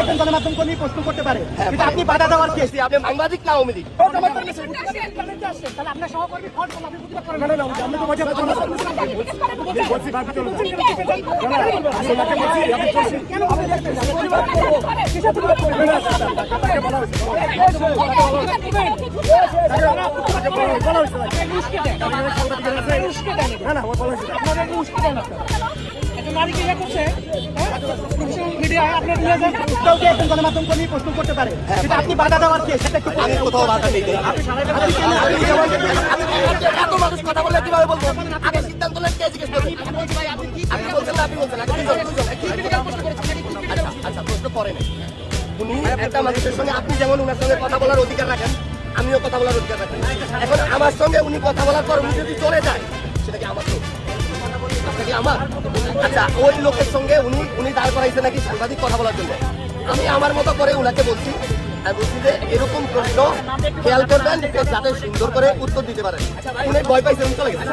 একজন গণমাধ্যম কর্মী প্রশ্ন করতে পারে, কিন্তু আপনি বাধা দেওয়ার কেস, আপনি সাংবাদিক না আওয়ামী লীগ। আপনার সহকর্মী ফোন করলে আপনি প্রতিবাদ করেন না? আমরা তো বলছি কেন আপনি দেখতেছেন কিসের প্রতিবাদ করেন? গণমাধ্যম কর্মী প্রশ্ন করতে পারে, কিন্তু আপনি বাধা দেওয়ার কেস, কোথাও বাধা নেই। এত মানুষ কথা বললে কিভাবে বলবো? আগে সিদ্ধান্ত নেন, কে জিজ্ঞেস করবেন? আপনি বলছেন না, আপনি বলছেন আচ্ছা প্রশ্ন করে নেই। উনি একটা মানুষের সঙ্গে, আপনি যেমন উনার সঙ্গে কথা বলার অধিকার রাখেন, আমিও কথা বলার অধিকার রাখেন। এখন আমার সঙ্গে উনি কথা বলার পর উনি যদি চলে যায়, সেটা কি আমার তো আপনাকে আমার? আচ্ছা, ওই লোকের সঙ্গে উনি দাঁড় করাইছে নাকি সাংবাদিক কথা বলার জন্য? আমি আমার মতো করে উনাকে বলছি, আমি বলছি যে এরকম প্রশ্ন খেয়াল করবেন যাতে সুন্দর করে উত্তর দিতে পারেন। উনি ভয় পাইছে, উনি চলে গেছে।